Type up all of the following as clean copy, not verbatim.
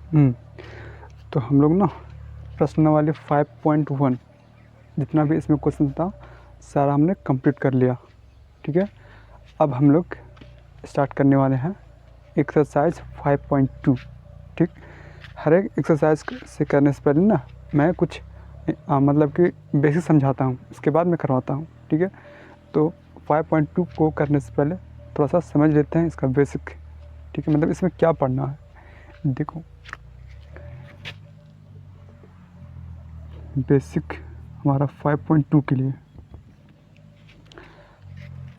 तो हम लोग ना प्रश्न वाले 5.1 जितना भी इसमें क्वेश्चन था सारा हमने कंप्लीट कर लिया। ठीक है, अब हम लोग स्टार्ट करने वाले हैं एक्सरसाइज 5.2। ठीक, हर एक एक्सरसाइज से करने से पहले ना मैं कुछ मतलब कि बेसिक समझाता हूँ, उसके बाद मैं करवाता हूँ। ठीक है, तो 5.2 को करने से पहले थोड़ा सा समझ लेते हैं इसका बेसिक। ठीक है, मतलब इसमें क्या पढ़ना है। देखो बेसिक हमारा 5.2 के लिए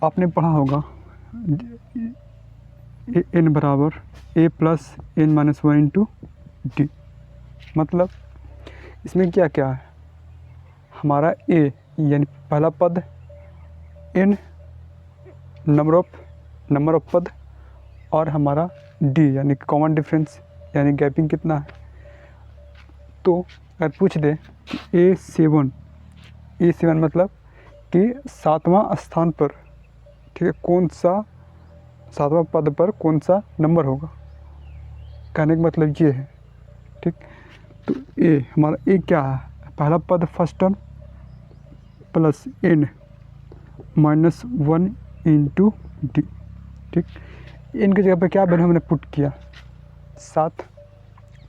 आपने पढ़ा होगा n बराबर a plus n minus 1 into D. मतलब इसमें क्या क्या है, हमारा a यानी पहला पद, n नंबर ऑफ पद, और हमारा d यानी कॉमन डिफरेंस यानी गैपिंग कितना है। तो अगर पूछ दे कि A7 मतलब कि 7वां स्थान पर, ठीक है, कौन सा 7वां पद पर कौन सा नंबर होगा, कहने का मतलब ये है। ठीक, तो ए हमारा ए क्या है, पहला पद first term plus n minus 1 into D. ठीक, n की जगह पे क्या वैल्यू हमने पुट किया, 7।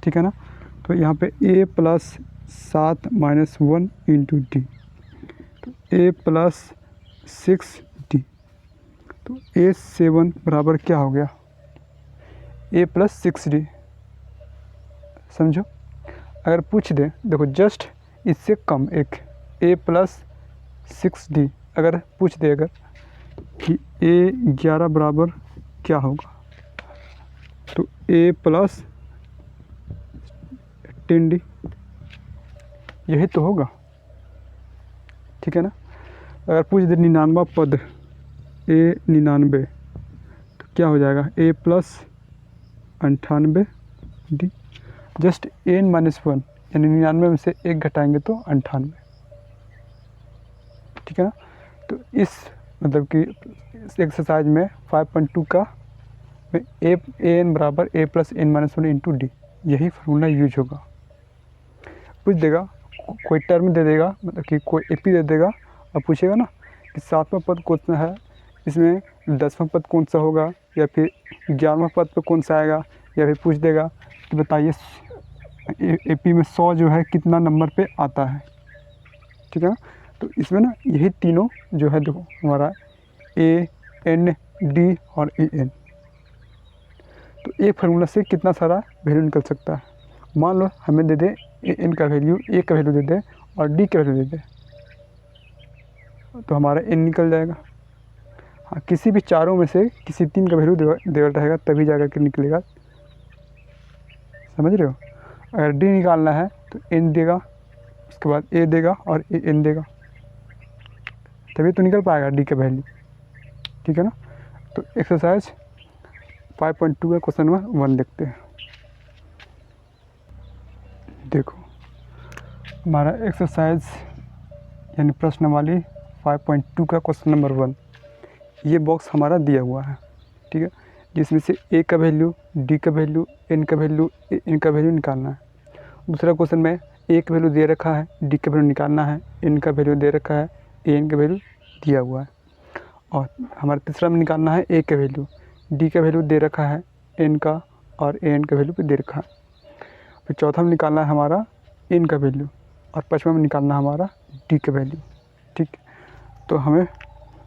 ठीक है ना, तो यहाँ पे a plus 7 minus 1 into D, तो a प्लस 6d। तो A7 बराबर क्या हो गया, a प्लस 6d। समझो, अगर पूछ दे, देखो जस्ट इससे कम एक a प्लस 6d अगर पूछ दे अगर कि A11 बराबर क्या होगा, तो a प्लस 10d यही तो होगा। ठीक है ना, अगर पूछ दे 99वां पद A99 तो क्या हो जाएगा, a plus 98d। Just n minus 1 यानी 99 में से 1 घटाएंगे तो 98। ठीक है ना, तो इस मतलब कि इस एक्सरसाइज में 5.2 का में an बराबर a plus n minus 1 into D यही फार्मूला यूज होगा। पूछ देगा, कोई टर्म दे देगा, मतलब कि कोई एपी दे देगा और पूछेगा ना कि 7वां पद कौन सा है, इसमें 10वां पद कौन सा होगा, या फिर 11वां पद पे कौन सा आएगा, या फिर पूछ देगा कि बताइए एपी में 100 जो है कितना नंबर पे आता है। ठीक है ना, तो इसमें ना यही तीनों जो है देखो हमारा ए एन डी और ए एन, तो एक फार्मूला से कितना सारा वैल्यू निकल सकता है। मान लो हमें दे दे ए एन का वैल्यू, ए का वैल्यू दे दे और डी का वैल्यू दे दे, तो हमारा एन निकल जाएगा। हाँ, किसी भी चारों में से किसी 3 का वैल्यू देगा रहेगा तभी जाकर के निकलेगा। समझ रहे हो, अगर डी निकालना है तो एन देगा, उसके बाद ए देगा और ए एन देगा, तभी तो निकल पाएगा डी का वैल्यू। ठीक है ना, तो एक्सरसाइज 5.2 का क्वेश्चन नंबर 1 देखते हैं। देखो हमारा एक्सरसाइज यानी प्रश्न वाली 5.2 का क्वेश्चन नंबर 1, ये बॉक्स हमारा दिया हुआ है। ठीक है, जिसमें से ए का वैल्यू, डी का वैल्यू, एन का वैल्यू, एन का वैल्यू निकालना है। दूसरा क्वेश्चन में ए का वैल्यू दे रखा है, डी का वैल्यू निकालना है, एन का वैल्यू दे रखा है, एन का वैल्यू दिया हुआ है। और हमारा तीसरा में निकालना है ए का वैल्यू, डी का वैल्यू दे रखा है, एन का और एन का वैल्यू भी दे रखा है। फिर चौथा में निकालना है हमारा एन का वैल्यू, और पाँचवा में निकालना है हमारा डी का वैल्यू। ठीक, तो हमें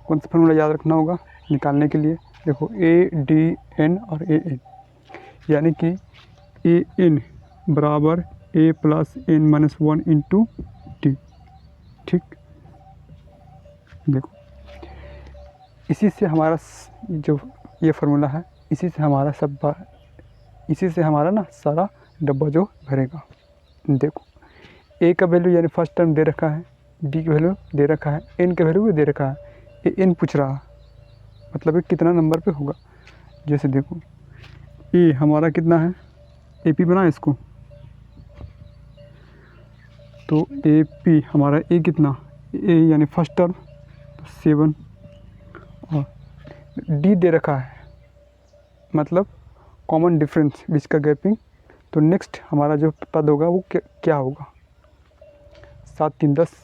कौन सा फॉर्मूला याद रखना होगा निकालने के लिए, देखो ए डी एन और ए एन, यानी कि ए एन बराबर A plus N minus 1 into D. ठीक, देखो इसी से हमारा जो ये फार्मूला है, इसी से हमारा ना सारा डब्बा जो भरेगा। देखो ए का वैल्यू यानी फर्स्ट टर्म दे रखा है, डी का वैल्यू दे रखा है, एन का वैल्यू भी दे रखा है, ए एन पूछ रहा है, मतलब ये कितना नंबर पे होगा। जैसे देखो ए हमारा कितना है, ए पी बना इसको, तो ए पी हमारा ए कितना, ए यानी फर्स्ट टर्म तो 7, और डी दे रखा है मतलब कॉमन डिफरेंस बीच का गैपिंग तो नेक्स्ट हमारा जो पद होगा वो क्या होगा, 7 3 10,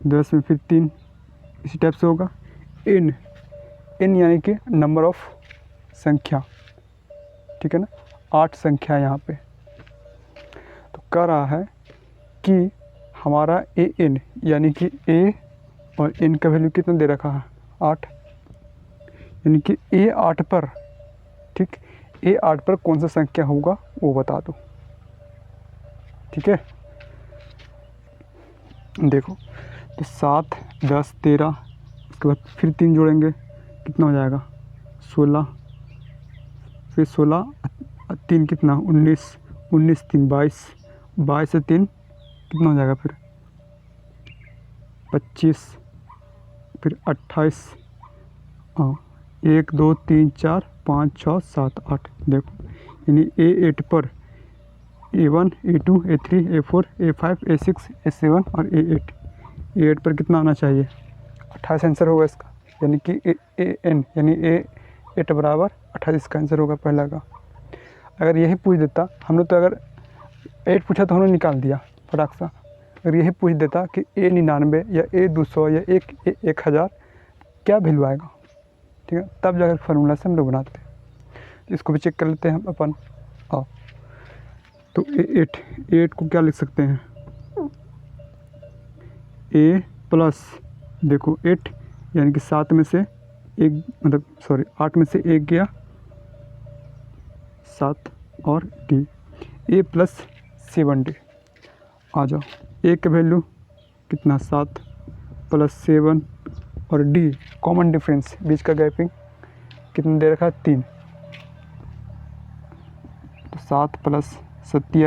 10 में फिर 3 इसी टाइप से होगा। इन यानी कि नंबर ऑफ संख्या, ठीक है ना, 8 संख्या यहाँ पे। तो कह रहा है कि हमारा ए एन यानी कि ए और एन का वैल्यू कितना दे रखा है, 8, यानी कि ए 8 पर, ठीक, ए 8 पर कौन सा संख्या होगा वो बता दो, ठीक है। देखो तो 7 10 13, उसके बाद फिर 3 जोड़ेंगे, कितना हो जाएगा 16, फिर 16 3 कितना 19, 19 3 22, 22 से 3 कितना हो जाएगा फिर 25, फिर 28, हाँ 1 2 3 4 5 6 7 8। देखो यानी A8 पर A1 A2 A3 A4 A5 A6 A7 और A8, A8 पर कितना आना चाहिए 28 आंसर होगा इसका, यानी कि AN यानी A8 बराबर 28 इसका आंसर होगा पहला का। अगर यही पूछ देता हमने, तो अगर 8 पूछा तो हमने निकाल दिया फटाक सा। अगर यही पूछ देता कि A99 या A200 या 1000 क्या वैल्यू आएगा, ठीक है, तब जाकर फार्मूला से हम लोग बनाते हैं। इसको भी चेक कर लेते हैं हम अपन। आओ तो A8 को क्या लिख सकते हैं, A प्लस, देखो 8 यानी कि 7 में से एक, मतलब सॉरी 8 में से एक गया 7 और D, A प्लस 7D। आ जाओ, A का वैल्यू कितना 7 प्लस 7 और D कॉमन डिफरेंस, बीच का गैपिंग कितना दे रखा है 3, तो 7 प्लस 7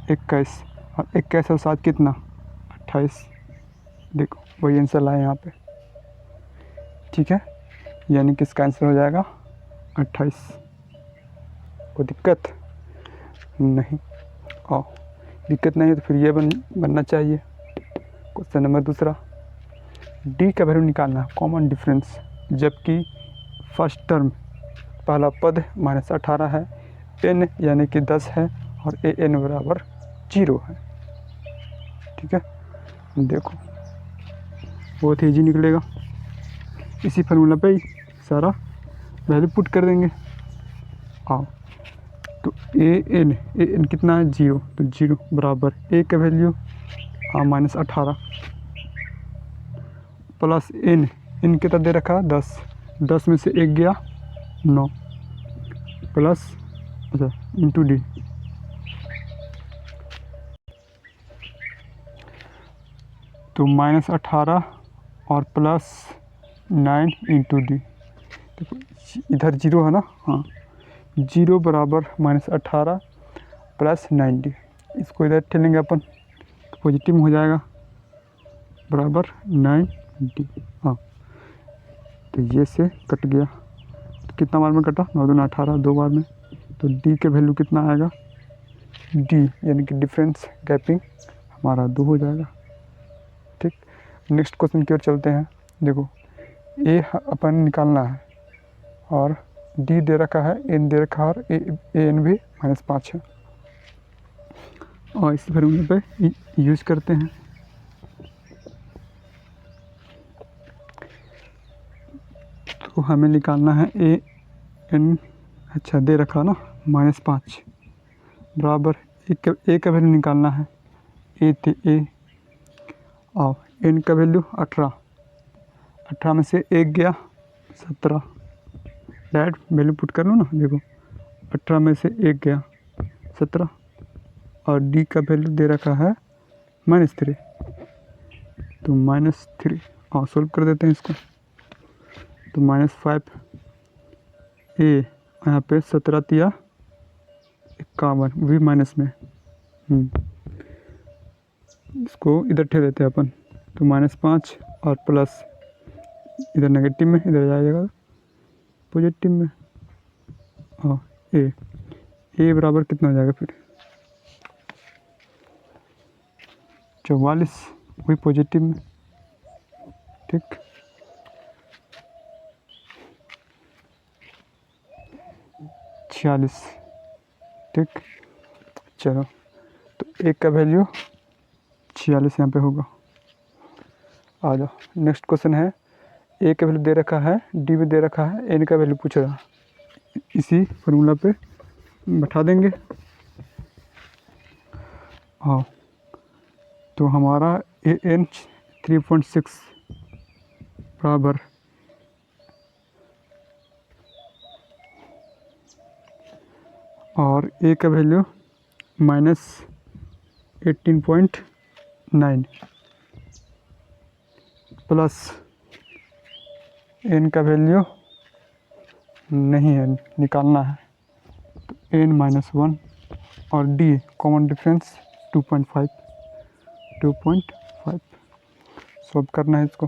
21 और 21 और 7 कितना 28। देखो वही आंसर लाए यहाँ पे, ठीक है, यानी कि इसका आंसर हो जाएगा 28। कोई दिक्कत नहीं, आओ दिक्कत नहीं है तो फिर ये बनना चाहिए। क्वेश्चन नंबर दूसरा, डी का वैल्यू निकालना है कॉमन डिफरेंस, जबकि फर्स्ट टर्म पहला पद -18 है, एन यानी कि 10 है और ए एन बराबर 0 है, ठीक है। देखो बहुत ईजी निकलेगा, इसी फार्मूला पे ही सारा वैल्यू पुट कर देंगे। आओ तो ए एन कितना है 0, तो 0 बराबर ए का वैल्यू -18 प्लस एन कितना दे रखा है 10, 10 में से एक गया 9 प्लस, अच्छा इंटू डी, तो -18 और प्लस 9 इंटू डी। देखो इधर 0 है ना, हाँ 0 बराबर -18 प्लस 9D, इसको इधर ठेलेंगे अपन तो पॉजिटिव हो जाएगा बराबर 9D। हाँ तो ये से कट गया, तो कितना बार में कटा 9 दूना 18, 2 बार में, तो D के वैल्यू कितना आएगा, D यानी कि डिफरेंस गैपिंग हमारा 2 हो जाएगा, ठीक। नेक्स्ट क्वेश्चन की ओर चलते हैं। देखो ए अपन निकालना है और डी दे रखा है, एन दे रखा है और ए एन भी -5 है, और इस फार्मूले पे यूज करते हैं। तो हमें निकालना है ए एन, अच्छा दे रखा ना -5 बराबर ए का वैल्यू निकालना है, ए थे ए, और एन का वैल्यू 18 में से एक गया 17, डायरेक्ट वैल्यू पुट कर लो ना। देखो 18 में से एक गया 17 और डी का वैल्यू दे रखा है -3, तो -3, और सोल्व कर देते हैं इसको, तो -5 ए, यहाँ पे 17 तिया 51 भी माइनस में, इसको इधर ठे देते हैं अपन, तो -5 और प्लस इधर नेगेटिव में, इधर जाएगा पॉजिटिव में, हाँ ए बराबर कितना हो जाएगा फिर 44, वही पॉजिटिव में, ठीक। ठीक। चलो तो ए का वैल्यू 46 यहाँ पे होगा। आ जाओ, नेक्स्ट क्वेश्चन है, ए का वैल्यू दे रखा है, डी भी दे रखा है, एन का वैल्यू पूछ रहा है। इसी फार्मूला पे बैठा देंगे। हाँ, तो हमारा ए एन 3.6 बराबर और ए का वैल्यू -18.9 प्लस एन का वैल्यू नहीं है, निकालना है, तो n-1 और डी कॉमन डिफरेंस 2.5 सॉल्व करना है इसको।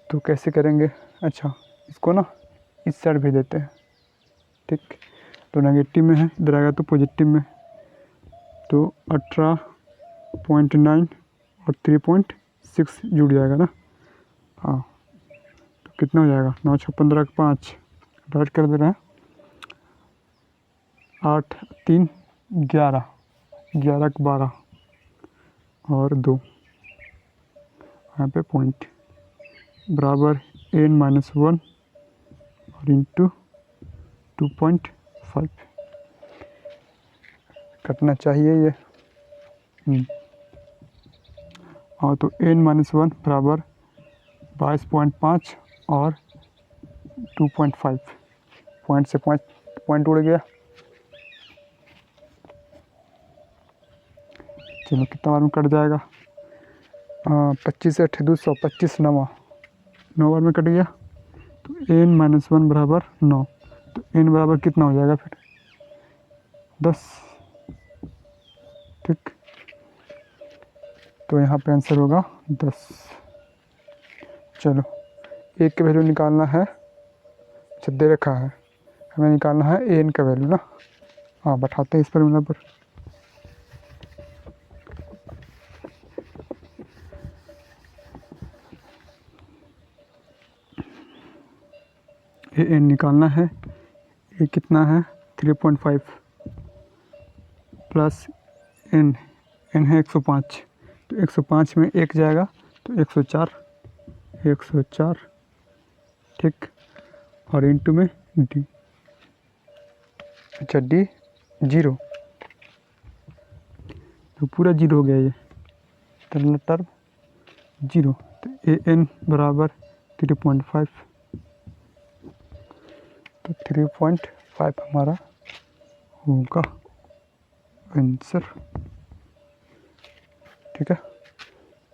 तो कैसे करेंगे? अच्छा, इसको ना इस साइड भेज देते हैं। ठीक, तो नेगेटिव में है, इधर आएगा तो पॉजिटिव में, तो 18.9 और 3.6 जुड़ जाएगा ना। हाँ, तो कितना हो जाएगा? 9 6 15 5 डिवाइड कर दे रहे हैं, 8 3 11 11 12 और 2 यहाँ पे पॉइंट बराबर n-1 और इंटू 2.5 कटना चाहिए ये। और तो n-1 बराबर 22.5 और 2.5, पॉइंट से पॉइंट उड़ गया। चलो कितना बार में कट जाएगा? 25 8 200 25 9 बार में कट गया। तो n-1 बराबर 9, तो n बराबर कितना हो जाएगा फिर? 10। ठीक, तो यहाँ पे आंसर होगा 10। चलो, ए का वैल्यू निकालना है। अच्छा, दे रखा है, हमें निकालना है एन का वैल्यू ना। हाँ, बैठाते हैं इस फॉर्मूला पर। एन निकालना है, ये कितना है? 3.5 प्लस एन है 105, तो 105 में 1 जाएगा तो 104। ठीक, और इंटू में डी। अच्छा, डी 0, तो पूरा 0 हो गया ये टर्म 0। तो ए एन बराबर 3.5, तो 3.5 हमारा होगा आंसर। ठीक है,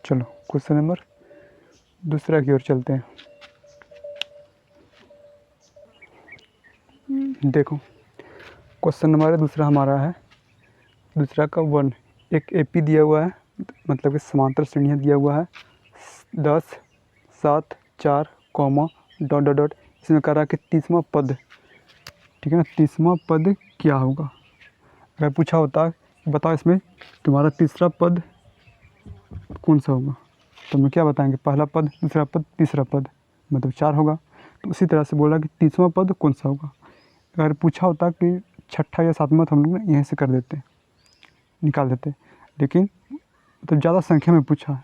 चलो क्वेश्चन नंबर दूसरा की ओर चलते हैं। देखो, क्वेश्चन नंबर दूसरा हमारा है, दूसरा का 1, एक एपी दिया हुआ है, मतलब कि समांतर श्रेणियाँ दिया हुआ है 10 7 4 कॉमा डॉट डॉट डॉट। इसमें कह रहा है कि 30वां पद, ठीक है ना, 30वां पद क्या होगा? अगर पूछा होता बताओ इसमें तुम्हारा तीसरा पद कौन सा होगा, तो हम क्या बताएंगे? पहला पद, दूसरा पद, तीसरा पद, मतलब 4 होगा। तो उसी तरह से बोला कि 30वां पद कौन सा होगा। अगर पूछा होता कि छठा या सातवां, तो हम लोग यहीं से कर देते, निकाल देते, लेकिन तो ज़्यादा संख्या में पूछा है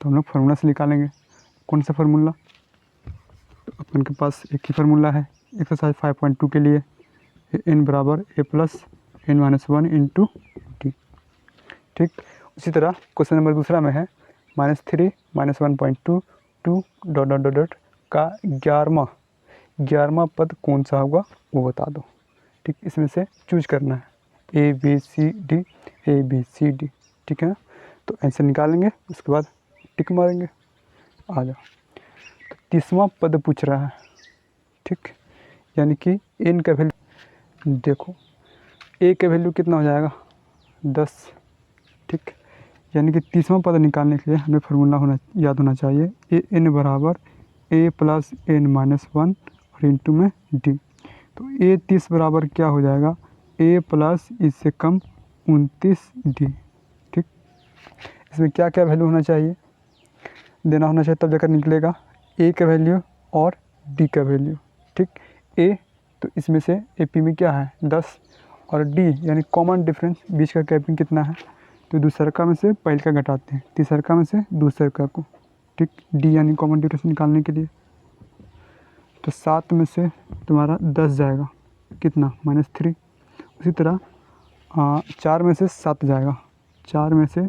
तो हम लोग फार्मूला से निकालेंगे। कौन सा फार्मूला? तो अपन के पास एक ही फार्मूला है एक्सरसाइज 5.2 के लिए, n बराबर a plus n-1 into D. ठीक, उसी तरह क्वेश्चन नंबर दूसरा में है -3 -1.2 2 डॉट डॉट डॉट डॉट का 11वां पद कौन सा होगा वो बता दो। ठीक, इसमें से चूज करना है A B C D। ठीक है ना, तो आंसर निकालेंगे, उसके बाद टिक मारेंगे। आ जाओ, तो 30वां पद पूछ रहा है। ठीक, यानी कि n का वैल्यू देखो, a का वैल्यू कितना हो जाएगा? 10। ठीक, यानी कि 30वां पद निकालने के लिए हमें फार्मूला याद होना चाहिए, ए एन बराबर a प्लस n-1 और इंटू में d। तो a 30 बराबर क्या हो जाएगा? a प्लस इससे कम 29 d। ठीक, इसमें क्या क्या वैल्यू होना चाहिए, देना होना चाहिए, तब जाकर निकलेगा a का वैल्यू और d का वैल्यू। ठीक, a तो इसमें से AP में क्या है 10 और D यानी कॉमन डिफरेंस बीच का गैपिंग कितना है, तो दूसरका में से पहले का घटाते हैं, तीसरका में से दूसरका को, ठीक। D यानी कॉमन डिफरेंस निकालने के लिए तो 7 में से तुम्हारा 10 जाएगा कितना -3। उसी तरह 4 में से 7 जाएगा, 4 में से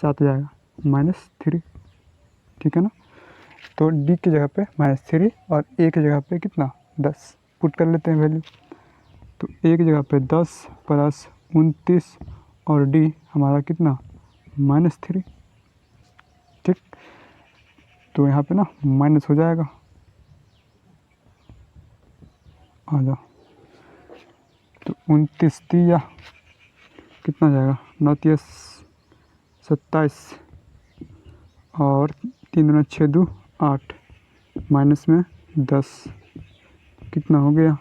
7 जाएगा -3, ठीक है ना। तो D की जगह पे -3 और A की जगह पे कितना 10 पुट कर लेते हैं वैल्यू। तो A की जगह पे 10 + 29 और D हमारा कितना -3, ठीक। तो यहाँ पे ना माइनस हो जाएगा, आ जाओ। तो 29 या कितना जाएगा 9 × 27 और 3 × 6 = 8 माइनस में 10 कितना हो गया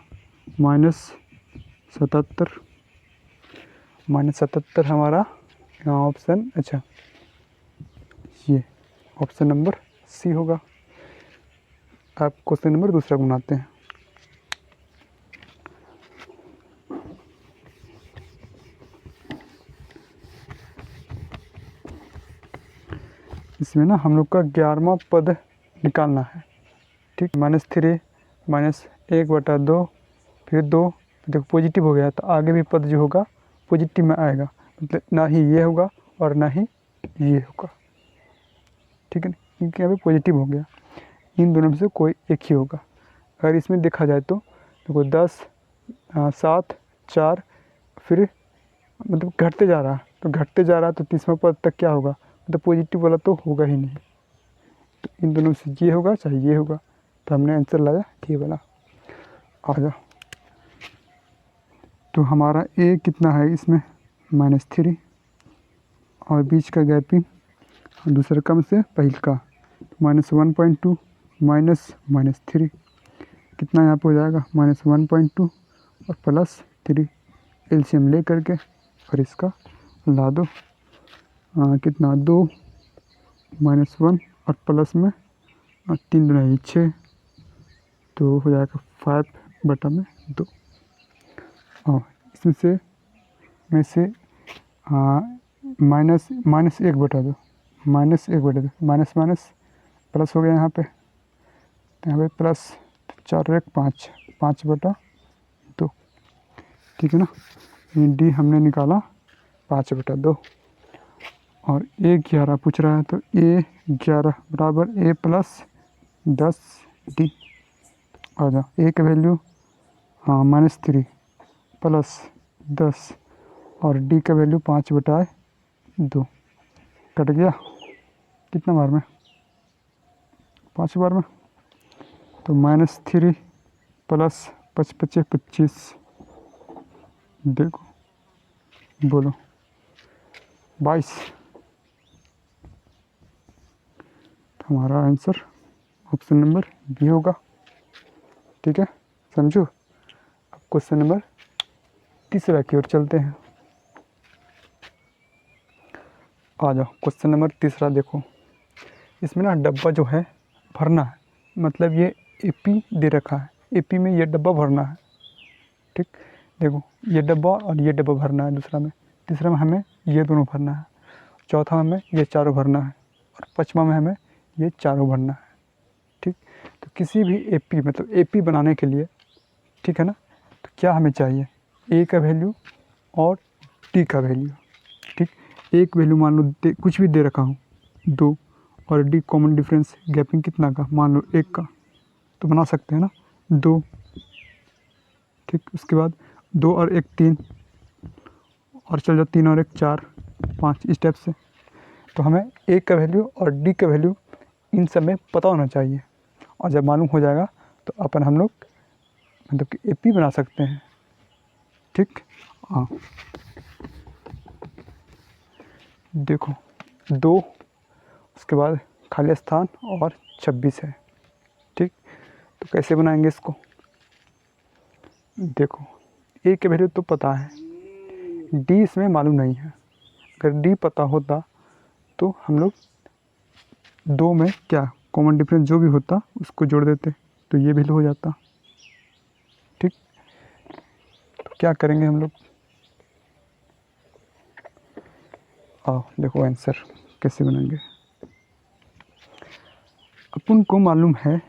-77। -77 हमारा यहाँ ऑप्शन, अच्छा ये ऑप्शन नंबर C होगा। आप क्वेश्चन नंबर दूसरा बनाते हैं। इसमें ना हम लोग का 11वां पद निकालना है, ठीक। -3 -1/2 फिर 2, देखो पॉजिटिव हो गया तो आगे भी पद जो होगा पॉजिटिव में आएगा, मतलब ना ही ये होगा और ना ही ये होगा, ठीक है ना, क्योंकि यहाँ पे पॉजिटिव हो गया। इन दोनों में से कोई एक ही होगा। अगर इसमें देखा जाए तो देखो 10 7 4 फिर मतलब घटते जा रहा है, तो घटते जा रहा है तो 30वां पद तक क्या होगा, मतलब पॉजिटिव वाला तो होगा ही नहीं। तो इन दोनों से ये होगा चाहे ये होगा, तो हमने आंसर लाया ये वाला। आ जाओ। तो हमारा A कितना है इसमें -3 और बीच का गैपिंग दूसरा कम से पहल का -1.2 -3 कितना यहाँ पे हो जाएगा -1.2 और +3 एलसीएम ले करके और इसका ला दो। कितना 2 -1 और प्लस में 3 दूना 6, तो हो जाएगा 5/2। और इसमें से -1/2 माइनस माइनस प्लस हो गया यहाँ पे, तो यहाँ पे प्लस 4 और 1 5 5/2, ठीक है ना। D हमने निकाला 5/2 और A11 पूछ रहा है, तो A11 बराबर A + 10D। आ जाओ। A का वैल्यू -3 + 10 और D का वैल्यू 5/2 कट गया कितना बार में 5 बार में, तो -3 + 5 × 25 देखो बोलो 22। हमारा आंसर ऑप्शन नंबर B होगा, ठीक है, समझो। अब क्वेश्चन नंबर तीसरा की ओर चलते हैं। आ जाओ। क्वेश्चन नंबर तीसरा देखो, इसमें ना डब्बा जो है भरना है, मतलब ये AP दे रखा है, AP में ये डब्बा भरना है, ठीक। देखो ये डब्बा और ये डब्बा भरना है दूसरा में, तीसरा में हमें ये दोनों भरना है, चौथा में हमें ये चारों भरना है और पाँचवा में हमें ये चारों भरना है, ठीक। तो किसी भी AP मतलब AP बनाने के लिए, ठीक है ना, तो क्या हमें चाहिए A का वैल्यू और D का वैल्यू, ठीक। एक वैल्यू मान लो कुछ भी दे रखा हूँ 2 और D कॉमन डिफरेंस गैपिंग कितना का मान लो 1 का, तो बना सकते हैं ना 2, ठीक। उसके बाद 2 और 1 3 और चल जाओ 3 और 1 4 5 स्टेप से। तो हमें A का वैल्यू और D का वैल्यू इन सब में पता होना चाहिए, और जब मालूम हो जाएगा तो अपन हम लोग मतलब कि AP बना सकते हैं, ठीक। हाँ देखो 2 उसके बाद खाली स्थान और 26 है, ठीक। तो कैसे बनाएंगे इसको, देखो A के वैल्यू तो पता है, D इसमें मालूम नहीं है। अगर D पता होता तो हम लोग 2 में क्या कॉमन डिफरेंस जो भी होता उसको जोड़ देते, तो ये वैल्यू हो जाता, ठीक। क्या करेंगे हम लोग, आओ देखो आंसर कैसे बनाएंगे। अपन को मालूम है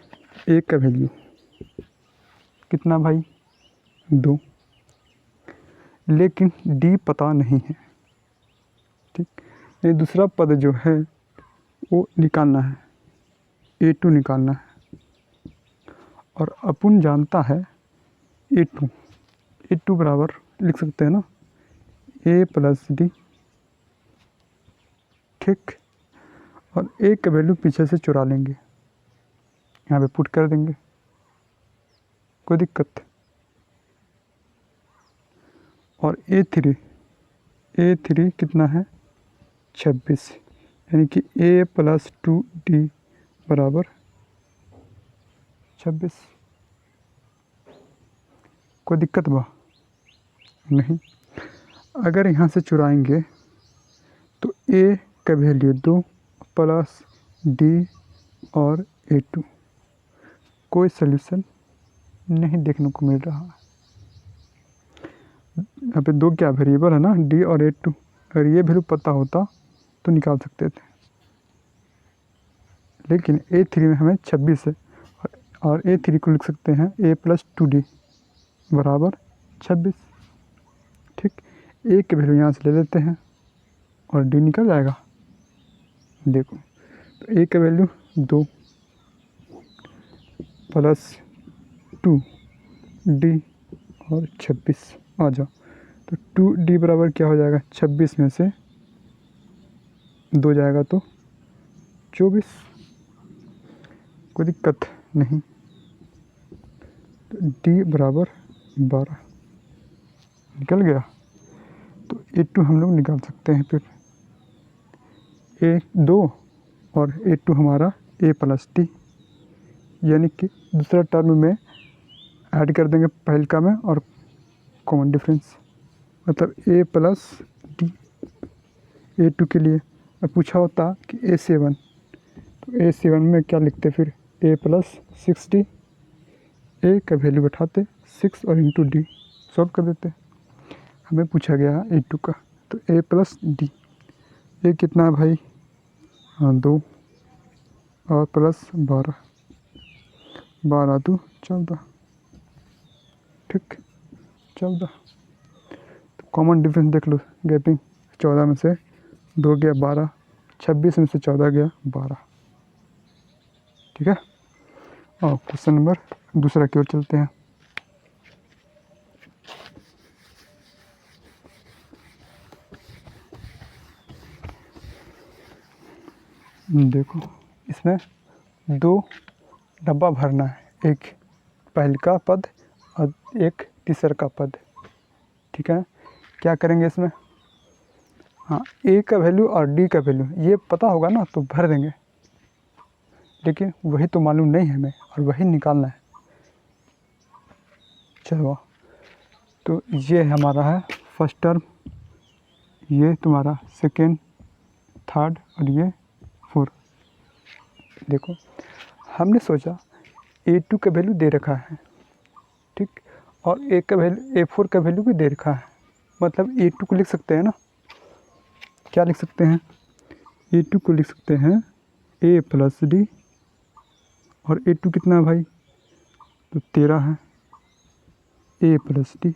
ए का वैल्यू कितना भाई 2, लेकिन डी पता नहीं है। ठीक, ये दूसरा पद जो है वो निकालना है, A2 निकालना है। और अपन जानता है A2 बराबर लिख सकते हैं ना A प्लस डी। ठीक, और A का वैल्यू पीछे से चुरा लेंगे, यहाँ पे पुट कर देंगे, कोई दिक्कत। और A3 कितना है 26, यानी कि A प्लस 2D बराबर 26। कोई दिक्कत बा नहीं। अगर यहाँ से चुराएंगे तो A का वैल्यू 2 प्लस D और A2, कोई सल्यूशन नहीं देखने को मिल रहा। यहाँ पे 2 क्या वेरिएबल है ना, D और A2। अगर ये वैल्यू पता होता तो निकाल सकते थे, लेकिन A3 में हमें 26 है और A3 को लिख सकते हैं A प्लस 2D बराबर 26। ठीक, A की वैल्यू यहाँ से ले लेते हैं और D निकल जाएगा। देखो तो A का वैल्यू 2 प्लस 2D और 26 आ जाओ। तो 2D बराबर क्या हो जाएगा, 26 में से 2 जाएगा तो 24, कोई दिक्कत नहीं। तो D बराबर 12 निकल गया। तो A2 हम लोग निकाल सकते हैं। फिर A2 और A2 हमारा A प्लस D, यानी कि दूसरा टर्म में ऐड कर देंगे पहलका में और कॉमन डिफरेंस, मतलब A प्लस D। A2 के लिए अब पूछा होता कि A7, तो A7 में क्या लिखते फिर A प्लस 6D। A का वैल्यू बैठाते 6 और इंटू D सॉल्व कर देते। हमें पूछा गया A2 का, तो A प्लस D। A कितना है भाई, हाँ 2 और प्लस 12, 12 2 14। ठीक, 14। तो कॉमन डिफरेंस देख लो, गैपिंग 14 में से 2 गया 12, 26 में से 14 गया 12। ठीक है, और क्वेश्चन नंबर दूसरा की ओर चलते हैं। देखो इसमें 2 डब्बा भरना है, एक पहलका पद और एक तीसरा पद। ठीक है, क्या करेंगे इसमें, हाँ A का वैल्यू और D का वैल्यू ये पता होगा ना तो भर देंगे, लेकिन वही तो मालूम नहीं है हमें और वही निकालना है। चलो, तो ये हमारा है फर्स्ट टर्म, ये तुम्हारा सेकेंड, थर्ड और ये 4। देखो हमने सोचा A2 का वैल्यू दे रखा है, ठीक, और A का वैल्यू A4 का वैल्यू भी दे रखा है, मतलब A2 को लिख सकते हैं ना, क्या लिख सकते हैं, A2 को लिख सकते हैं A प्लस D। और A2 कितना है भाई, तो 13 है, A प्लस D,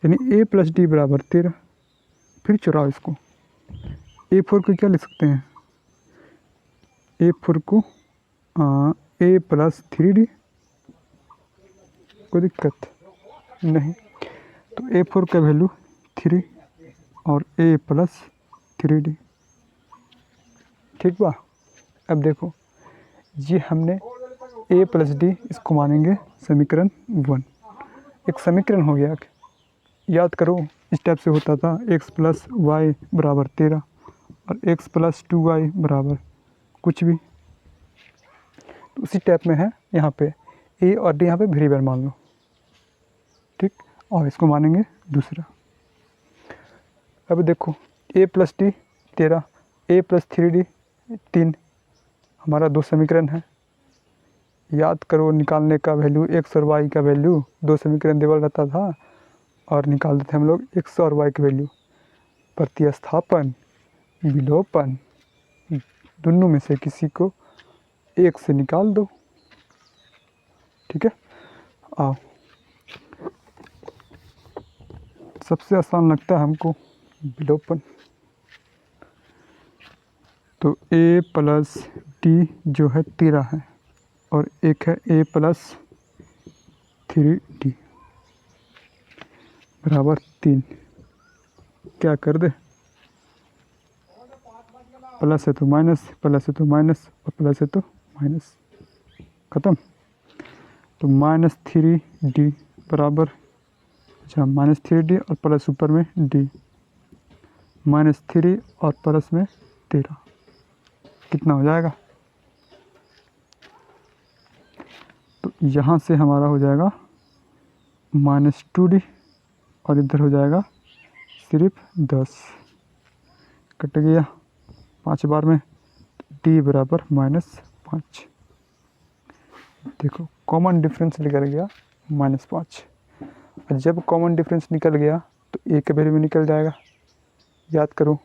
यानी A प्लस D बराबर 13। फिर चुराओ इसको, A4 को क्या लिख सकते हैं, A4 को A प्लस 3D, कोई दिक्कत नहीं। तो A4 का वैल्यू 3 और A प्लस 3D। ठीक बा, अब देखो ये हमने A प्लस D, इसको मानेंगे समीकरण 1। एक समीकरण हो गया, याद करो इस टाइप से होता था x प्लस वाई बराबर 13 और x प्लस 2y बराबर कुछ भी, तो उसी टाइप में है यहाँ पे A और D यहाँ पे वेरिएबल मान लो। ठीक, और इसको मानेंगे दूसरा। अब देखो A plus D 13, A plus 3D 3, हमारा 2 समीकरण है। याद करो निकालने का वैल्यू x और y का वैल्यू 2 समीकरण देवल रहता था, और निकाल देते हम लोग x और y की वैल्यू। प्रतिस्थापन, विलोपन, दोनों में से किसी को एक से निकाल दो। ठीक है, आओ सबसे आसान लगता है हमको विलोपन। तो a प्लस डी जो है 13 है और एक है a प्लस 3d बराबर 3। क्या कर दे, प्लस है तो माइनस, प्लस है तो माइनस और प्लस है तो माइनस, ख़त्म। तो -3d बराबर, अच्छा -3d और प्लस ऊपर में d, -3 और प्लस में 13 कितना हो जाएगा। तो यहाँ से हमारा हो जाएगा -2d और इधर हो जाएगा सिर्फ 10, कट गया 5 बार में, d बराबर -5। देखो कॉमन डिफरेंस निकल गया -5। और जब कॉमन डिफरेंस निकल गया तो a के वैल्यू में निकल जाएगा। याद करो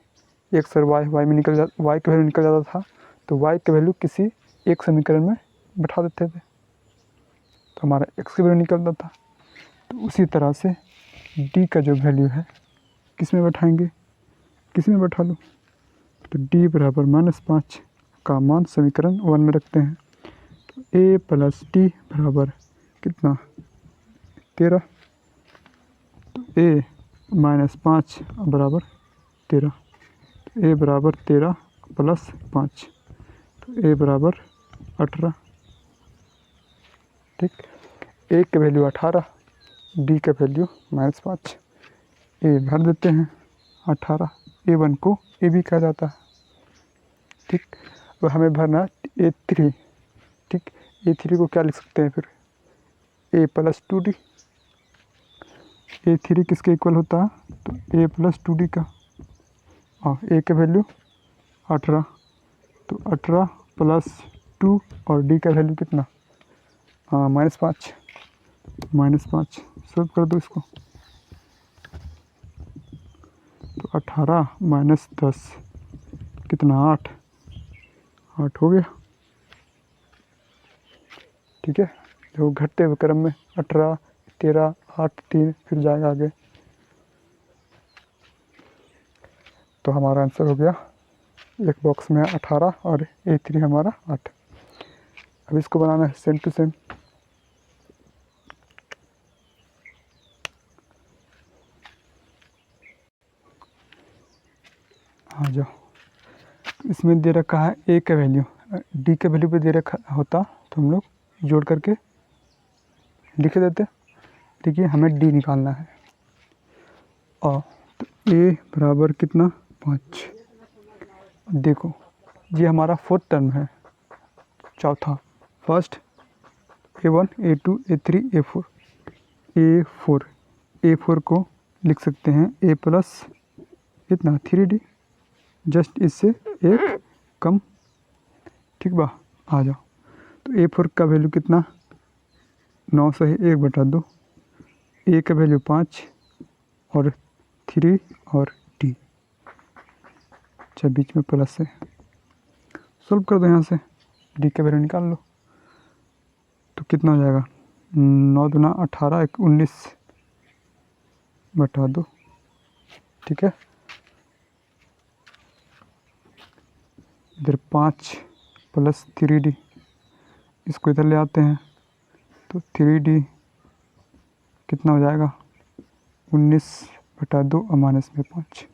x और y में निकल y की वैल्यू निकल जाता था तो y की वैल्यू किसी एक समीकरण में बैठा देते थे तो हमारा x की वैल्यू निकलता था। तो उसी तरह से d का जो वैल्यू है किस में बैठाएंगे, किस में बैठा लो। तो d बराबर -5 का मान समीकरण 1 में रखते हैं। तो a प्लस d बराबर कितना 13, तो a -5 बराबर 13, तो a बराबर 13 प्लस 5, तो a बराबर 18। ठीक, a की वैल्यू 18, d का वैल्यू -5, a भर देते हैं 18, a1 को a भी कहा जाता है। ठीक, अब हमें भरना a3। ठीक, a3 को क्या लिख सकते हैं फिर, a प्लस 2d। a3 किसके इक्वल होता है, तो a प्लस 2d का, और a के वैल्यू 18, तो 18 प्लस 2 और d का वैल्यू कितना, -5, -5 सॉल्व कर दो इसको। तो 18 माइनस 10 कितना 8 हो गया। ठीक है, जो घटते हुए क्रम में 18, 13, 8, 3 फिर जाएगा आगे। तो हमारा आंसर हो गया, एक बॉक्स में 18 और a3 हमारा 8। अब इसको बनाना है सेम टू सेम। आ जाओ, इसमें दे रखा है a का वैल्यू, d का वैल्यू पे दे रखा होता तो हम लोग जोड़ करके लिख देते। देखिए हमें d निकालना है और तो a बराबर कितना 5। देखो ये हमारा फोर्थ टर्म है, चौथा, first a1 a2 a3 a4, a4 को लिख सकते हैं a प्लस कितना 3d, जस्ट इससे एक कम। ठीक बा, आ जाओ। तो a4 का वैल्यू कितना 9 से 1/2, a का वैल्यू 5 और 3 और d, अच्छा बीच में प्लस है, सॉल्व कर दो यहाँ से, d का वैल्यू निकाल लो। तो कितना हो जाएगा 9 दूना 18, 19/2। ठीक है, इधर 5 प्लस 3d, इसको इधर ले आते हैं तो 3d कितना हो जाएगा 19/2 और माइनस में 5।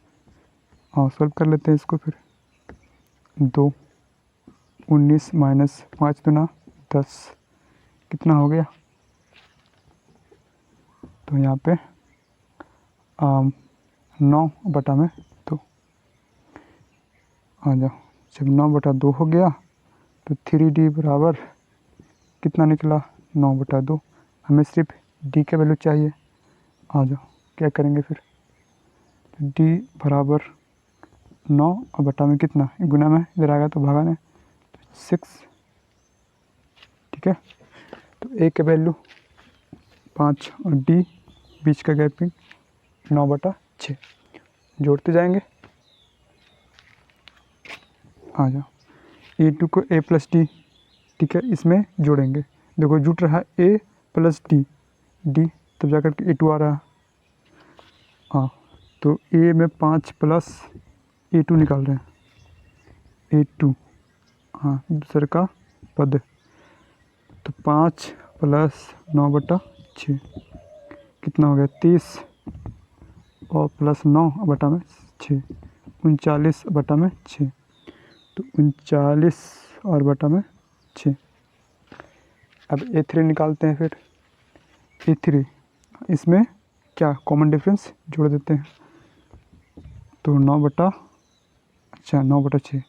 हाँ सॉल्व कर लेते हैं इसको फिर। 2 19 माइनस 5 दूना 10 कितना हो गया, तो यहाँ पे 9/2। आ जाओ, जब 9/2 हो गया तो 3d बराबर कितना निकला 9/2। हमें सिर्फ d का वैल्यू चाहिए। आ जाओ क्या करेंगे फिर, तो d बराबर 9 और बटा में कितना गुना में इधर आएगा तो भागा में 6। ठीक है, तो a का वैल्यू 5 और d बीच का गैपिंग 9/6 जोड़ते जाएंगे। आ जाओ A2 को A प्लस डी, ठीक है, इसमें जोड़ेंगे। देखो जुट रहा है A प्लस डी तब जाकर के A2 आ रहा है। हाँ, तो A में 5 प्लस A2 निकाल रहे हैं, A2, हाँ दूसरे का पद, तो 5 प्लस 9/6 कितना हो गया 30 और प्लस 9/6 39/6, तो 39 और बटा में 6। अब A3 निकालते हैं। फिर A3 इसमें क्या कॉमन डिफरेंस जोड़ देते हैं, तो 9/6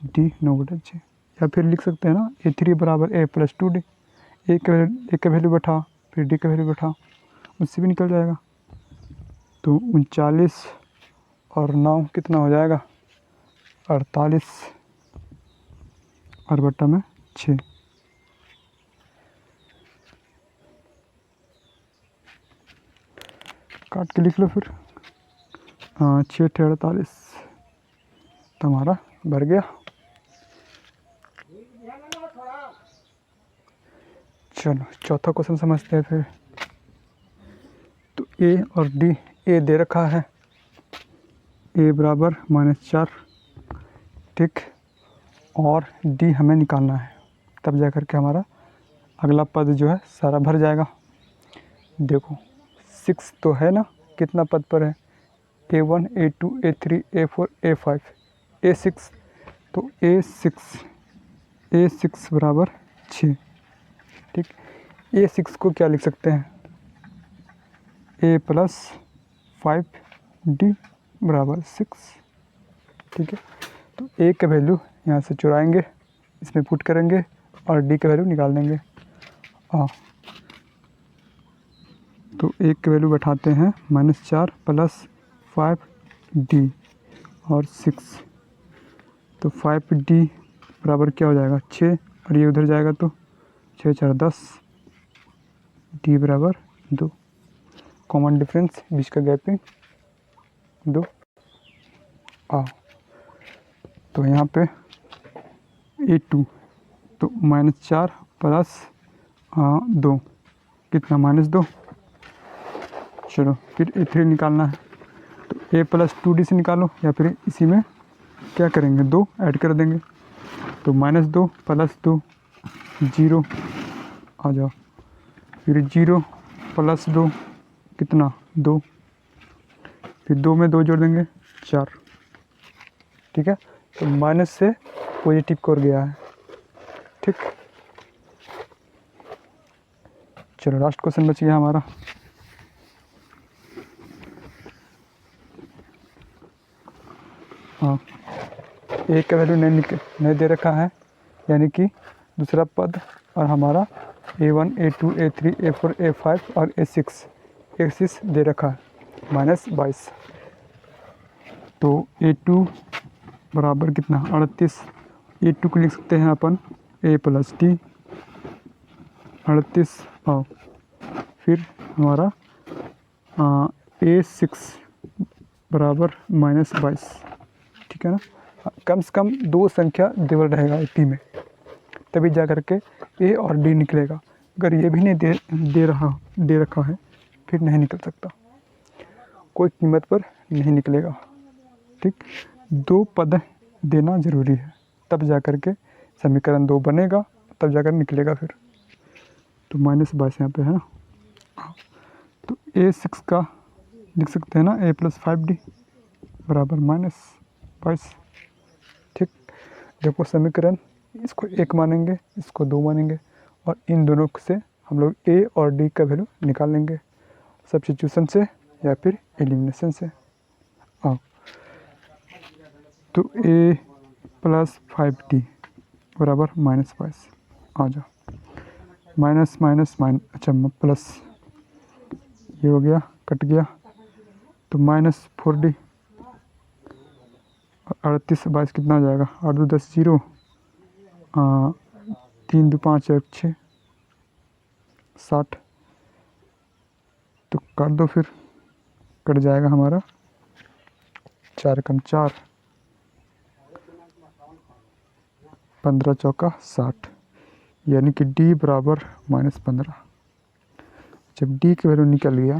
डी 9/6, या फिर लिख सकते हैं ना A3 बराबर A प्लस 2D। ए का वैल्यू बैठा, फिर डी का वैल्यू बैठा, उससे भी निकल जाएगा। तो 39 और 9 कितना हो जाएगा 48 और बटा में 6। काट के लिख लो फिर। 6 × 48 तो हमारा भर गया। चलो चौथा क्वेश्चन समझते हैं फिर। तो ए और डी, ए दे रखा है ए बराबर -4, ठीक, और डी हमें निकालना है, तब जा कर के हमारा अगला पद जो है सारा भर जाएगा। देखो 6 तो है ना, कितना पद पर है A1 A2 A3 A4 A5 A6, तो A6 बराबर 6, ठीक। A6 को क्या लिख सकते हैं A प्लस 5D बराबर 6, ठीक है। तो A का वैल्यू यहाँ से चुराएंगे, इसमें पुट करेंगे और D का वैल्यू निकाल देंगे। तो A का वैल्यू बैठाते हैं -4 प्लस 5D और 6, तो 5D बराबर क्या हो जाएगा 6, और ये उधर जाएगा तो 6 × 4 = 10, D बराबर 2। कॉमन डिफरेंस बीच का गैपिंग 2। तो यहाँ पे A2 तो -4 प्लस 2 कितना -2। चलो फिर A3 निकालना है, तो A प्लस 2D से निकालो, या फिर इसी में क्या करेंगे 2 ऐड कर देंगे, तो -2 प्लस 2 0 आ जाओ, फिर 0 प्लस 2 कितना 2, फिर 2 में 2 जोड़ देंगे 4, ठीक है। तो माइनस से पॉजिटिव को गया है, ठीक। चलो लास्ट क्वेश्चन बच गया हमारा। हाँ, ए का वैल्यू नहीं दे रखा है, यानी कि दूसरा पद, और हमारा A1 A2 A3 A4 A5 और A6 एक्सिस दे रखा है -22। तो A2 बराबर कितना 38, A2 को लिख सकते हैं अपन A प्लस D 38, और फिर हमारा A6 बराबर -22, ठीक है ना। कम से कम 2 संख्या देवल रहेगा A में, तभी जा कर के A और D निकलेगा। अगर ये भी नहीं दे रखा है फिर नहीं निकल सकता, कोई कीमत पर नहीं निकलेगा, ठीक। 2 पद देना ज़रूरी है, तब जा कर के समीकरण 2 बनेगा, तब जाकर निकलेगा फिर। तो -22 यहाँ पे है ना। तो A6 का लिख सकते हैं ना A प्लस 5D बराबर -22, ठीक। देखो समीकरण, इसको 1 मानेंगे, इसको 2 मानेंगे, और इन दोनों से हम लोग A और D का वैल्यू निकाल लेंगे सब्स्टिट्यूशन से या फिर एलिमिनेशन से। तो A प्लस 5D बराबर -22 आ जाओ, माइनस माइनस अच्छा प्लस, ये हो गया कट गया, तो -4D, 38 22 कितना हो जाएगा 8 2 10 0, 3 2 5 1 6 60, तो कर दो फिर कट जाएगा हमारा 4 कम 4, 15 चौका 60, यानी कि डी बराबर -15। जब डी की वैल्यू निकल गया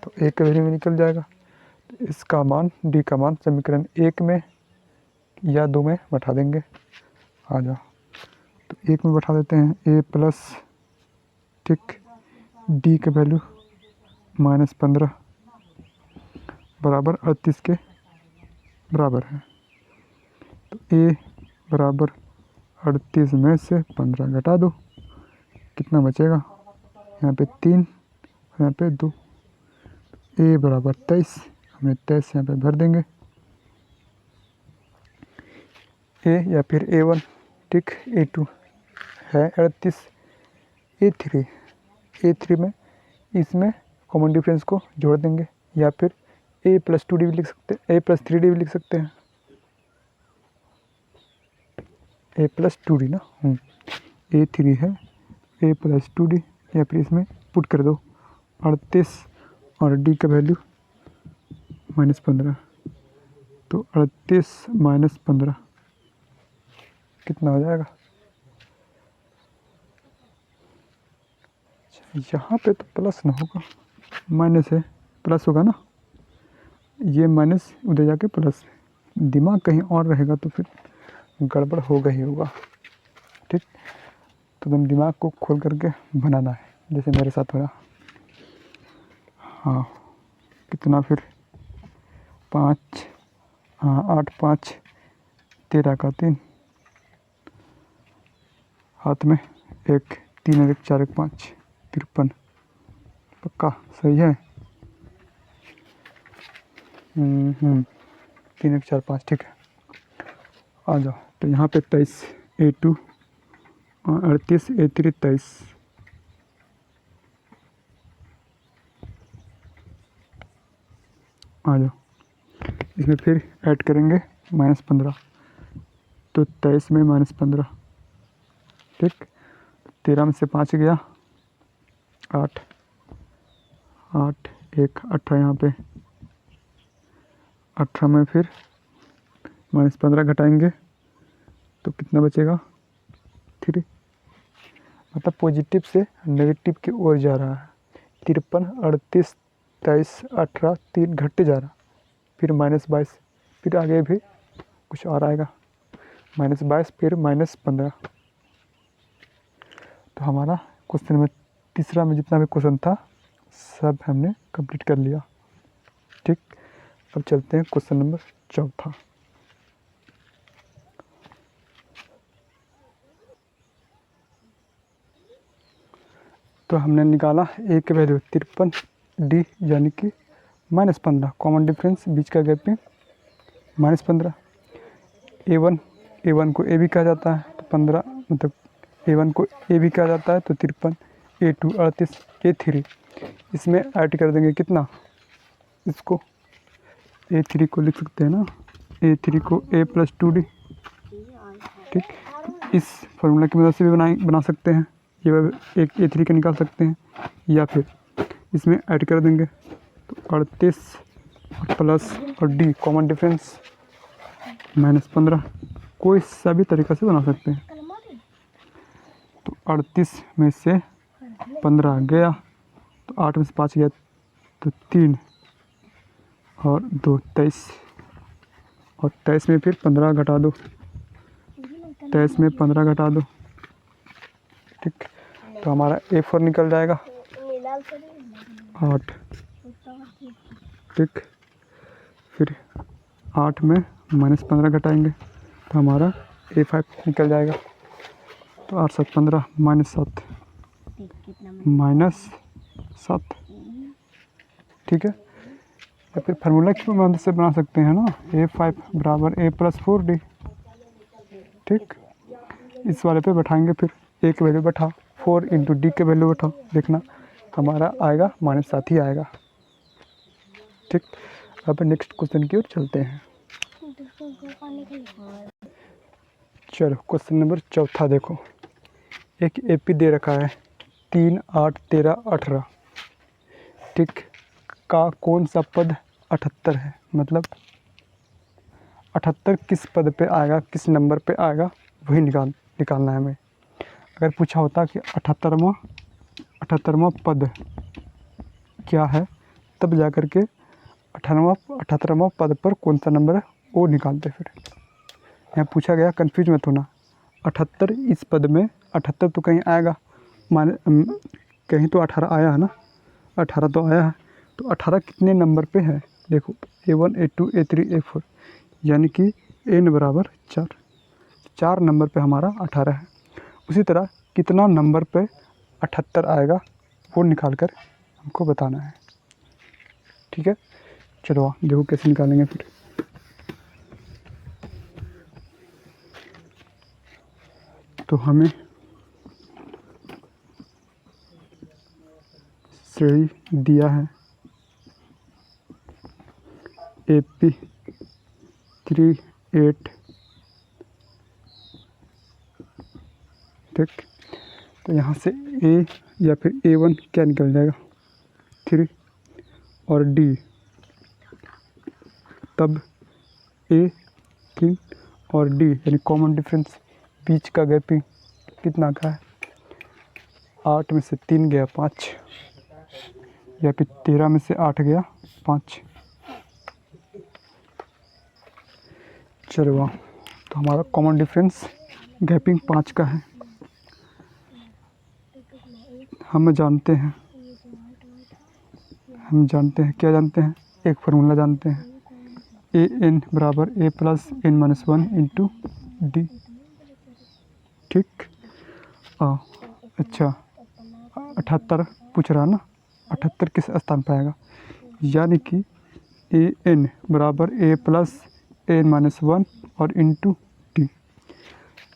तो ए की वैल्यू में निकल जाएगा। तो इसका मान, डी का मान समीकरण 1 में या 2 में बैठा देंगे। आ जाओ, तो 1 में बैठा देते हैं, ए प्लस, ठीक, डी की वैल्यू -15 बराबर 38 के बराबर है। तो ए बराबर 38 में से 15 घटा दो, कितना बचेगा, यहाँ पे 3, यहाँ पे 2, ए बराबर 23, हमें 23 यहाँ पे भर देंगे। ए या फिर A1, ठीक, A2 है 38, A3 में इसमें कॉमन डिफरेंस को जोड़ देंगे, या फिर A+2D भी लिख सकते हैं, A+3D भी लिख सकते हैं, A+2D ना, A3 है, A+2D, या फिर इसमें पुट कर दो 38 और D का वैल्यू -15, तो 38 - 15 कितना हो जाएगा। यहाँ पे तो प्लस ना होगा, माइनस है, प्लस होगा ना, ये माइनस उधर जाके प्लस, दिमाग कहीं और रहेगा तो फिर गड़बड़ होगा ही होगा, ठीक। तो तुम दिमाग को खोल करके बनाना है, जैसे मेरे साथ हो रहा। हाँ, कितना फिर 5, हाँ 8 5 13 का 3, हाथ में 1, 3 और 1 4 1 5, 53, पक्का सही है। 3 1 4 5, ठीक है। आ जाओ, तो यहाँ पे 23, A2 38, A3 23, आ जाओ, इसमें फिर ऐड करेंगे -15, तो 23 में -15, ठीक, 13 में से 5 गया 8, 8 1 18, यहाँ पे 18 में फिर -15 घटाएंगे तो कितना बचेगा 3, मतलब पॉजिटिव से नेगेटिव की ओर जा रहा है। 53 38 23 18 3 घटते जा रहा, फिर -22, फिर आगे भी कुछ और आएगा, -22 फिर -15। तो हमारा क्वेश्चन में तीसरा में जितना भी क्वेश्चन था सब हमने कंप्लीट कर लिया, ठीक। अब चलते हैं क्वेश्चन नंबर 4। तो हमने निकाला ए की वैल्यू 53, डी यानी कि -15, कॉमन डिफरेंस बीच का गैपिंग -15, A1 को ए भी कहा जाता है, तो 15, मतलब A1 को ए भी कहा जाता है, तो 53, A2 38, A3 इसमें ऐड कर देंगे कितना, इसको A3 को लिख सकते हैं ना, A3 को A+2D, ठीक। इस फॉर्मूला की मदद से भी बना सकते हैं, ये एक A3 का निकाल सकते हैं, या फिर इसमें ऐड कर देंगे, तो 38 प्लस और डी कॉमन डिफरेंस -15, कोई सा भी तरीक़ा से बना सकते हैं। तो 38 में से 15 गया, तो 8 में से 5 गया, तो 3 और 2 23, और 23 में फिर 15 घटा दो, 23 में 15 घटा दो, ठीक। तो हमारा A4 निकल जाएगा 8, ठीक। फिर 8 में -15 घटाएंगे तो हमारा A5 निकल जाएगा। तो 8 7 15 -7 -7, ठीक है। या फिर फार्मूला की मदद से बना सकते हैं ना, A5 बराबर A+4D, ठीक। इस वाले पे बैठाएंगे, फिर ए की वैल्यू बैठा, 4 × डी के वैल्यू बैठा, देखना हमारा आएगा -7 ही आएगा, ठीक। अब नेक्स्ट क्वेश्चन की ओर चलते हैं। चलो क्वेश्चन नंबर 4 देखो, एक AP दे रखा है 3 8 13 18, ठीक, का कौन सा पद 78 है, मतलब 78 किस पद पे आएगा, किस नंबर पे आएगा, वही निकालना है हमें। अगर पूछा होता कि 78वां पद क्या है, तब जा कर के 78वां पद पर कौन सा नंबर है वो निकालते। फिर यहाँ पूछा गया, कन्फ्यूज मत होना। 78 इस पद में 78 तो कहीं आएगा, कहीं तो 18 आया है ना, 18 तो आया है। तो 18 कितने नंबर पे है, देखो A1 A2 A3 A4, यानी कि n बराबर 4 नंबर पे हमारा 18 है। उसी तरह कितना नंबर पे 78 आएगा वो निकाल कर हमको बताना है। ठीक है, चलो देखो कैसे निकालेंगे। फिर तो हमें श्रेणी दिया है AP 3 8, ठीक। तो यहाँ से A या फिर A1 क्या निकल जाएगा, 3, और D तब A 3 और D यानी कॉमन डिफरेंस, बीच का गैपिंग कितना का है, 8 में से 3 गया 5, या फिर 13 में से 8 गया 5। चलो तो हमारा कॉमन डिफरेंस गैपिंग 5 का है। हम जानते हैं क्या जानते हैं, एक फार्मूला जानते हैं, AN बराबर A plus n-1 into D. ठीक, अच्छा 78 पूछ रहा ना, 78 किस स्थान पर आएगा, यानी कि AN बराबर A प्लस n-1 और इंटू डी।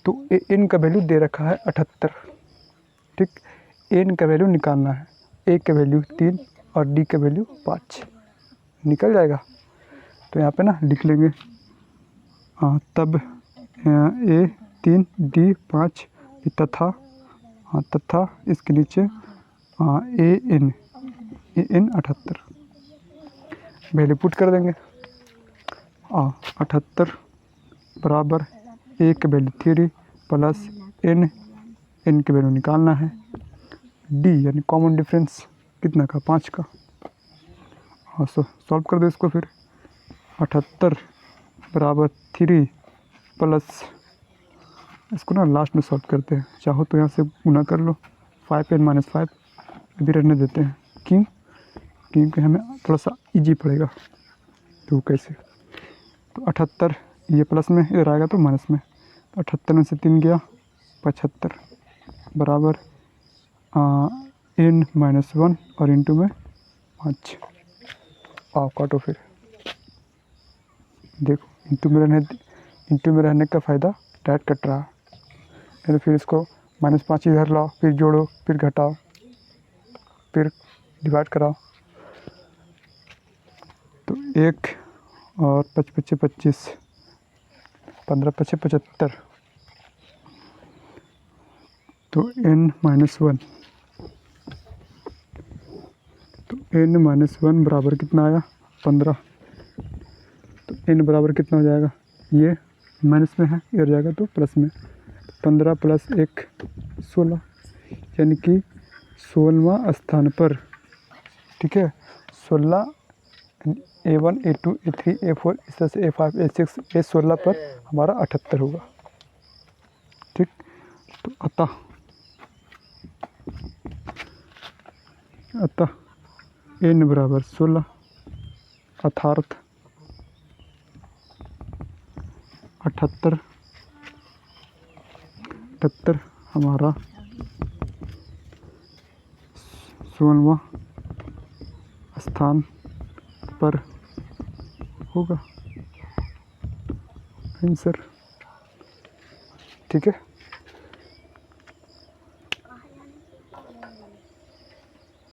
तो AN का वैल्यू दे रखा है 78, ठीक। n का वैल्यू निकालना है, A का वैल्यू 3 और D का वैल्यू 5, निकल जाएगा। तो यहाँ पे ना लिख लेंगे, तब A 3 D 5 तथा इसके नीचे AN 78 वैल्यू पुट कर देंगे। 78 बराबर A के वैल्यू 3 प्लस n के वैल्यू निकालना है, D यानी कॉमन डिफरेंस कितना का, 5 का। सॉल्व कर दो इसको। फिर 78 बराबर 3 प्लस, इसको ना लास्ट में सॉल्व करते हैं, चाहो तो यहाँ से गुना कर लो, 5n-5 अभी रहने देते हैं। क्यों, क्योंकि हमें थोड़ा सा इजी पड़ेगा। तो कैसे, तो 78 ये प्लस में, इधर आएगा तो माइनस में, तो 78 में से 3 गया 75 बराबर n-1 और इंटू में 5। काटो। फिर देखो इंटू में रहने का फ़ायदा, डायरेक्ट कट रहा है। तो फिर इसको -5 इधर लाओ, फिर जोड़ो, फिर घटाओ, फिर डिवाइड कराओ। तो 1 और 5 × 5 = 25, 15 × 5 = 75। तो n-1, तो n-1 बराबर कितना आया, 15। तो n बराबर कितना हो जाएगा, ये माइनस में है, इधर जाएगा तो प्लस में, 15 + 1 16, यानी कि 16वां स्थान पर, ठीक है। 16 A1 A2 A3 A4 इस तरह से A5 A6 A16 पर हमारा 78 होगा, ठीक। तो अतः n बराबर 16 अर्थात 78 हमारा 16वां स्थान पर होगा आंसर, ठीक है।